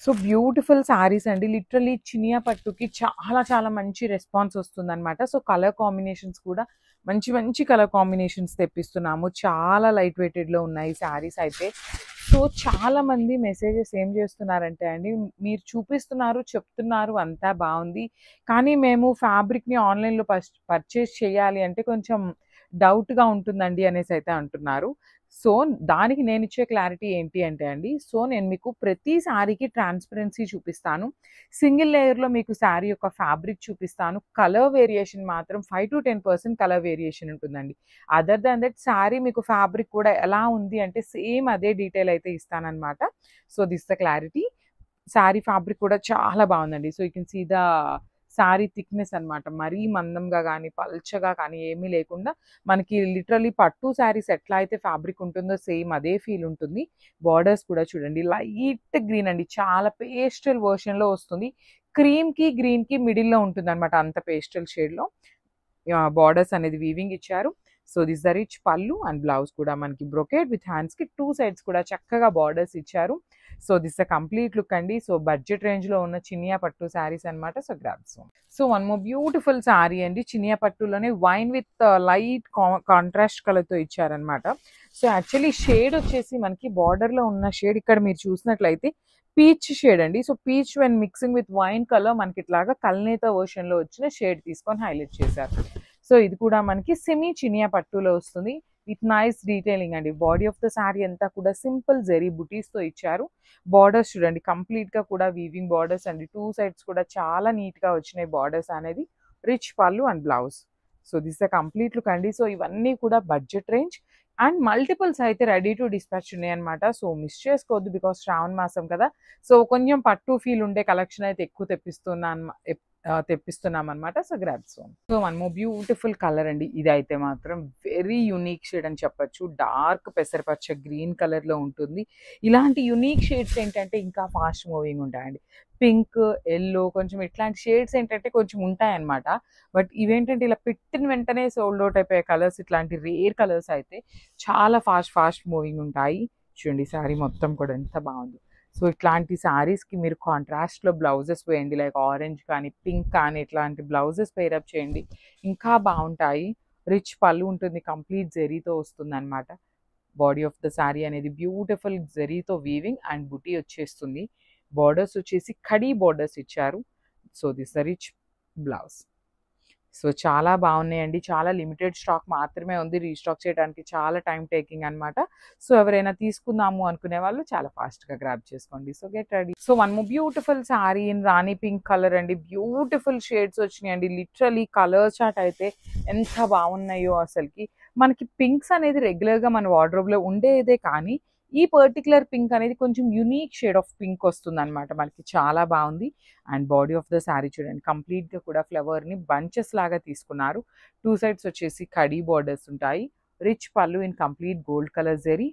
So beautiful saris అండి. Literally Chiniya పట్టుకి చాలా చాలా మంచి రెస్పాన్స్ వస్తుందన్నమాట. సో కలర్ కాంబినేషన్స్ కూడా మంచి మంచి కలర్ కాంబినేషన్స్ తెప్పిస్తున్నాము. చాలా లైట్ వెయిటెడ్లో ఉన్నాయి సారీస్ అయితే. సో చాలా మంది మెసేజెస్ ఏం చేస్తున్నారంటే అండి, మీరు చూపిస్తున్నారు, చెప్తున్నారు అంతా బాగుంది, కానీ మేము ఫ్యాబ్రిక్ని ఆన్లైన్లో పర్చేస్ చేయాలి అంటే కొంచెం డౌట్గా ఉంటుందండి అనేసి అయితే అంటున్నారు. సో దానికి నేను ఇచ్చే క్లారిటీ ఏంటి అంటే అండి, సో నేను మీకు ప్రతి శారీకి ట్రాన్స్పరెన్సీ చూపిస్తాను. సింగిల్ లేయర్లో మీకు శారీ యొక్క ఫ్యాబ్రిక్ చూపిస్తాను. కలర్ వేరియేషన్ మాత్రం 5 to 10% కలర్ వేరియేషన్ ఉంటుందండి. అదర్ దాన్ దట్ శారీ మీకు ఫ్యాబ్రిక్ కూడా ఎలా ఉంది అంటే సేమ్ అదే డీటెయిల్ అయితే ఇస్తానన్నమాట. So this the clarity. Sari fabric కూడా చాలా బాగుందండి. So you can see the sari thickness అనమాట. మరీ మందంగా కానీ పల్చగా కానీ ఏమీ లేకుండా మనకి లిటరల్లీ పట్టు శారీస్ ఎట్లా అయితే ఫ్యాబ్రిక్ ఉంటుందో సేమ్ అదే ఫీల్ ఉంటుంది. బార్డర్స్ కూడా చూడండి లైట్ గ్రీన్ అండి, చాలా పేస్టల్ వర్షన్లో వస్తుంది. క్రీమ్కి గ్రీన్కి మిడిల్లో ఉంటుంది అనమాట, అంత పేస్టల్ షేడ్లో బార్డర్స్ అనేది వీవింగ్ ఇచ్చారు. సో దిస్ ద రిచ్ పళ్ళు అండ్ బ్లౌజ్ కూడా మనకి బ్రొకేడ్ విత్ హ్యాండ్స్కి 2 సైడ్స్ కూడా చక్కగా బార్డర్స్ ఇచ్చారు. So this the complete look అండి. సో బడ్జెట్ రేంజ్లో ఉన్న చినియా పట్టు శారీస్ అనమాట. So grabs. So one more beautiful sari అండి. చినియా పట్టులోనే వైన్ విత్ లైట్ కాంట్రాస్ట్ కలర్తో ఇచ్చారనమాట. సో యాక్చువల్లీ షేడ్ వచ్చేసి మనకి బార్డర్లో ఉన్న షేడ్ ఇక్కడ మీరు చూసినట్లయితే పీచ్ షేడ్ అండి. So peach when mixing with wine colour మనకి ఇట్లాగా కల్నేత వర్షన్లో వచ్చిన షేడ్ తీసుకొని హైలైట్ చేశారు. సో ఇది కూడా మనకి సెమీ చినియా పట్టులో వస్తుంది విత్ నైస్ డీటెయిలింగ్ అండి. బాడీ ఆఫ్ ద శారీ అంతా కూడా సింపుల్ జెరీ బుటీస్తో ఇచ్చారు. బార్డర్స్ చూడండి కంప్లీట్గా కూడా వీవింగ్ బార్డర్స్ అండి. 2 సైడ్స్ కూడా చాలా నీట్గా వచ్చినాయి బార్డర్స్ అనేది. రిచ్ పళ్ళు and blouse. So this the complete look అండి. సో ఇవన్నీ కూడా బడ్జెట్ రేంజ్ అండ్ మల్టిపుల్స్ అయితే రెడీ టు డిస్పాచ్ ఉన్నాయి అనమాట. సో మిస్ చేసుకోవద్దు, బికాస్ శ్రావణ మాసం కదా. సో కొంచెం పట్టు ఫీల్ ఉండే కలెక్షన్ అయితే ఎక్కువ తెప్పిస్తున్నాం అనమాట. So grabs. So one more beautiful colour అండి. ఇది అయితే మాత్రం వెరీ యునీక్ షేడ్ అని చెప్పొచ్చు. డార్క్ పెసరపచ్చ గ్రీన్ కలర్లో ఉంటుంది. ఇలాంటి యునీక్ షేడ్స్ ఏంటంటే ఇంకా ఫాస్ట్ మూవింగ్ ఉంటాయండి. పింక్, ఎల్లో, కొంచెం ఇట్లాంటి షేడ్స్ ఏంటంటే కొంచెం ఉంటాయన్నమాట. బట్ ఇవేంటంటే ఇలా పెట్టిన వెంటనే సోల్డ్ అవుట్ అయిపోయే కలర్స్, ఇట్లాంటి రేర్ కలర్స్ అయితే చాలా ఫాస్ట్ మూవింగ్ ఉంటాయి. చూడండి శారీ మొత్తం కూడా ఎంత బాగుంది. సో ఇట్లాంటి శారీస్కి మీరు కాంట్రాస్ట్లో బ్లౌజెస్ వేయండి, లైక్ ఆరెంజ్ కానీ పింక్ కానీ ఇట్లాంటి బ్లౌజెస్ పేరప్ చేయండి, ఇంకా బాగుంటాయి. రిచ్ పళ్ళు ఉంటుంది, కంప్లీట్ జెరీతో వస్తుంది అనమాట. బాడీ ఆఫ్ ద శారీ అనేది బ్యూటిఫుల్ జెరీతో వీవింగ్ అండ్ బుటీ వచ్చేస్తుంది. బార్డర్స్ వచ్చేసి కడీ బార్డర్స్ ఇచ్చారు. So this the rich blouse. So చాలా బాగున్నాయండి. చాలా లిమిటెడ్ స్టాక్ మాత్రమే ఉంది. రీస్టాక్ చేయడానికి చాలా టైం టేకింగ్ అనమాట. సో ఎవరైనా తీసుకుందాము అనుకునే వాళ్ళు చాలా ఫాస్ట్గా గ్రాబ్ చేసుకోండి. So get ready. So one more beautiful sari in Rani pink colour అండి. బ్యూటిఫుల్ షేడ్స్ వచ్చినాయండి. లిటరలీ కలర్ చార్ట్ అయితే ఎంత బాగున్నాయో అసలుకి. మనకి పింక్స్ అనేది రెగ్యులర్గా మన వార్డ్రోబ్లో ఉండేదే, కానీ ఈ పర్టికులర్ పింక్ అనేది కొంచెం యునీక్ షేడ్ ఆఫ్ పింక్ వస్తుంది అనమాట. మనకి చాలా బాగుంది. And body of the sari చూడండి కంప్లీట్గా కూడా ఫ్లవర్ని బంచెస్ లాగా తీసుకున్నారు. 2 సైడ్స్ వచ్చేసి కడీ బార్డర్స్ ఉంటాయి. రిచ్ పళ్ళు in complete gold colour zari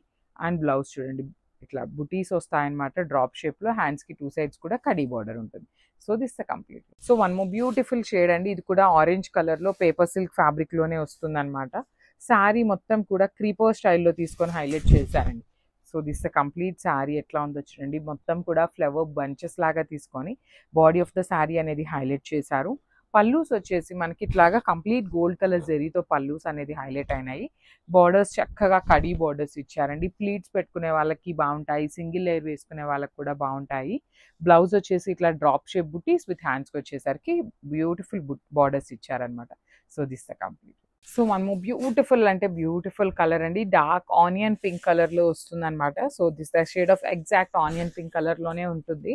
and blouse చూడండి ఇట్లా బుటీస్ వస్తాయన్నమాట డ్రాప్ షేప్లో. హ్యాండ్స్కి 2 సైడ్స్ కూడా కడీ బార్డర్ ఉంటుంది. So this the complete. So one more beautiful shade అండి. ఇది కూడా ఆరెంజ్ కలర్లో పేపర్ సిల్క్ ఫ్యాబ్రిక్లోనే వస్తుంది అనమాట. శారీ మొత్తం కూడా క్రీపర్ స్టైల్లో తీసుకొని హైలైట్ చేశారండి. So this the complete sari ఎట్లా ఉందో చూడండి. మొత్తం కూడా ఫ్లవర్ బంచెస్ లాగా తీసుకొని బాడీ ఆఫ్ ద శారీ అనేది హైలైట్ చేశారు. పల్లూస్ వచ్చేసి మనకి ఇట్లాగా కంప్లీట్ గోల్డ్ కలర్ జెరీతో పల్లూస్ అనేది హైలైట్ అయినాయి. బార్డర్స్ చక్కగా కడీ బార్డర్స్ ఇచ్చారండి. ప్లీట్స్ పెట్టుకునే వాళ్ళకి బాగుంటాయి, సింగిల్ లేయర్ వేసుకునే వాళ్ళకి కూడా బాగుంటాయి. బ్లౌజ్ వచ్చేసి ఇట్లా డ్రాప్ షేప్ బుటీస్ విత్ హ్యాండ్స్కి వచ్చేసరికి బ్యూటిఫుల్ బార్డర్స్ ఇచ్చారనమాట. So this the complete. So one more beautiful అంటే బ్యూటిఫుల్ కలర్ అండి. డార్క్ ఆనియన్ పింక్ కలర్లో వస్తుంది అనమాట. So this the shade of exact onion pink కలర్లోనే ఉంటుంది.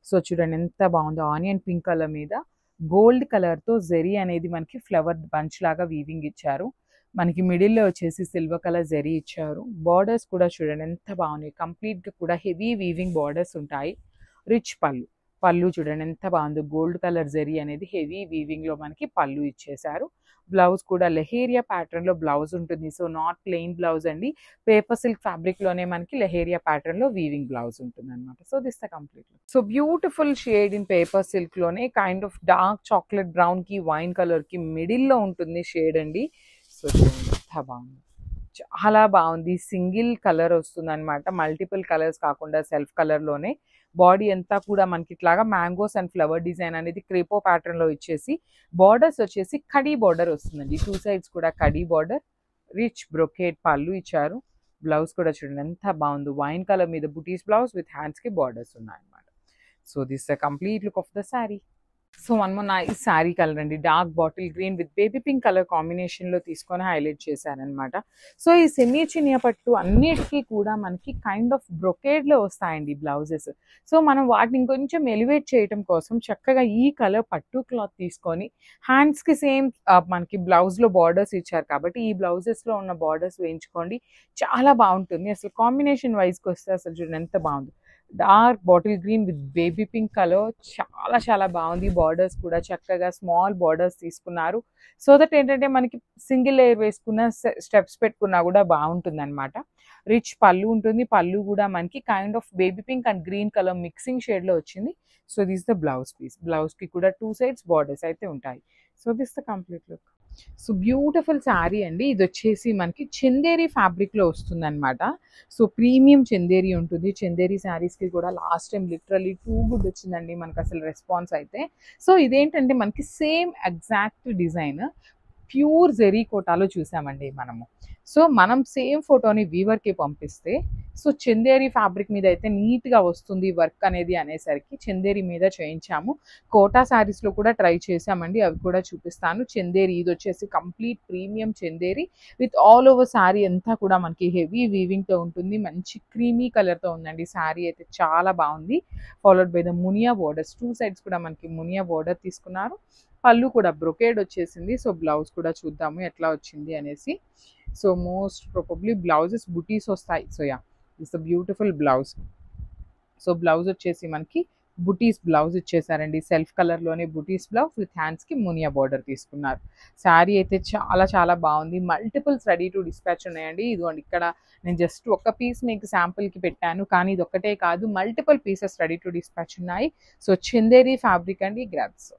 సో చూడండి ఎంత బాగుందో. ఆనియన్ పింక్ కలర్ మీద గోల్డ్ కలర్తో జెరీ అనేది మనకి ఫ్లవర్ బంచ్ లాగా వీవింగ్ ఇచ్చారు. మనకి మిడిల్లో వచ్చేసి సిల్వర్ కలర్ జెరీ ఇచ్చారు. బార్డర్స్ కూడా చూడండి ఎంత బాగున్నాయి. కంప్లీట్గా కూడా హెవీ వీవింగ్ బార్డర్స్ ఉంటాయి. రిచ్ పళ్ళు చూడండి ఎంత బాగుందో. గోల్డ్ కలర్ జెరీ అనేది హెవీ వీవింగ్లో మనకి పళ్ళు ఇచ్చేసారు. బ్లౌజ్ కూడా లెహేరియా ప్యాటర్న్లో బ్లౌజ్ ఉంటుంది. సో నాట్ ప్లెయిన్ బ్లౌజ్ అండి. పేపర్ సిల్క్ ఫ్యాబ్రిక్లోనే మనకి లెహేరియా ప్యాటర్న్లో వీవింగ్ బ్లౌజ్ ఉంటుంది అనమాట. So this the complete. So beautiful shade in paper సిల్క్లోనే కైండ్ ఆఫ్ డార్క్ చాక్లెట్ బ్రౌన్కి వైన్ కలర్కి మిడిల్లో ఉంటుంది షేడ్ అండి. సో ఎంత బాగుంది. చాలా బాగుంది. సింగిల్ కలర్ వస్తుందన్నమాట. మల్టిపుల్ కలర్స్ కాకుండా సెల్ఫ్ కలర్‌లోనే బాడీ అంతా కూడా మనకి ఇట్లాగా మ్యాంగోస్ అండ్ ఫ్లవర్ డిజైన్ అనేది క్రేపో ప్యాటర్న్‌లో ఇచ్చేసి బార్డర్స్ వచ్చేసి కడీ బార్డర్ వస్తుందండి. 2 సైడ్స్ కూడా కడీ బార్డర్. రిచ్ బ్రొకేడ్ పళ్ళు ఇచ్చారు. బ్లౌజ్ కూడా చూడండి ఎంత బాగుందో. వైన్ కలర్ మీద బుటీస్ బ్లౌజ్ విత్ హ్యాండ్స్‌కి బార్డర్స్ ఉన్నాయన్నమాట. So this the complete look of the sari. So one more nice sari colour అండి. Dark bottle green with baby pink colour కాంబినేషన్లో తీసుకొని హైలైట్ చేశారనమాట. సో ఈ సెమీ చినియా పట్టు అన్నిటికీ కూడా మనకి కైండ్ ఆఫ్ బ్రొకేడ్లో వస్తాయండి బ్లౌజెస్. సో మనం వాటిని ఇంకొంచెం ఎలివేట్ చేయడం కోసం చక్కగా ఈ కలర్ పట్టు క్లాత్ తీసుకొని హ్యాండ్స్కి సేమ్ మనకి బ్లౌజ్లో బార్డర్స్ ఇచ్చారు కాబట్టి ఈ బ్లౌజెస్లో ఉన్న బార్డర్స్ వేయించుకోండి. చాలా బాగుంటుంది. అసలు కాంబినేషన్ వైజ్కి వస్తే అసలు చూడండి ఎంత బాగుంది. Dark bottle green with baby pink colour చాలా చాలా బాగుంది. బార్డర్స్ కూడా చక్కగా స్మాల్ బార్డర్స్ తీసుకున్నారు. సో దట్ ఏంటంటే మనకి సింగిల్ లేయర్ వేసుకున్న స్టెప్స్ పెట్టుకున్నా కూడా బాగుంటుంది అనమాట. రిచ్ పళ్ళు ఉంటుంది. పళ్ళు కూడా మనకి kind of baby pink and green colour mixing షేడ్లో వచ్చింది. So this the blouse piece. బ్లౌజ్కి కూడా 2 సైడ్స్ బార్డర్స్ అయితే ఉంటాయి. So this the complete look. So beautiful sari అండి. ఇది వచ్చేసి మనకి చందేరి ఫ్యాబ్రిక్లో వస్తుంది అనమాట. సో ప్రీమియం చందేరి ఉంటుంది. చందేరి శారీస్కి కూడా last time literally too good వచ్చిందండి మనకు అసలు రెస్పాన్స్ అయితే. సో ఇదేంటంటే మనకి same exact design pure zari కోటాలో చూసామండి మనము. సో మనం సేమ్ ఫోటోని వీవర్కి పంపిస్తే సో చందేరి ఫ్యాబ్రిక్ మీద అయితే నీట్గా వస్తుంది వర్క్ అనేది అనేసరికి చందేరి మీద చేయించాము. కోటా శారీస్లో కూడా ట్రై చేసామండి. అవి కూడా చూపిస్తాను. చందేరి ఇది వచ్చేసి complete premium Chanderi with all over sari అంతా కూడా మనకి హెవీ వీవింగ్తో ఉంటుంది. మంచి క్రీమీ కలర్తో ఉందండి. శారీ అయితే చాలా బాగుంది. Followed by the Muniya borders. 2 sides కూడా మనకి మునియా బోర్డర్ తీసుకున్నారు. పళ్ళు కూడా బ్రొకేడ్ వచ్చేసింది. సో బ్లౌజ్ కూడా చూద్దాము ఎట్లా వచ్చింది అనేసి. సో మోస్ట్ ప్రాబబ్లీ బ్లౌజెస్ బుటీస్ వస్తాయి. So yeah this the beautiful blouse. So blouse వచ్చేసి మనకి బుటీస్ బ్లౌజ్ ఇచ్చేసారండి. సెల్ఫ్ కలర్లోనే బుటీస్ బ్లౌజ్ విత్ హ్యాండ్స్కి మునియా బార్డర్ తీసుకున్నారు. శారీ అయితే చాలా చాలా బాగుంది. మల్టిపుల్స్ రెడీ టు డిస్పాచ్ ఉన్నాయండి. ఇదిగోండి ఇక్కడ నేను జస్ట్ ఒక పీస్ మీకు శాంపుల్కి పెట్టాను, కానీ ఇది ఒక్కటే కాదు multiple pieces ready to dispatch ఉన్నాయి. సో చందేరి ఫ్యాబ్రిక్ అండి. గ్రాబ్స్.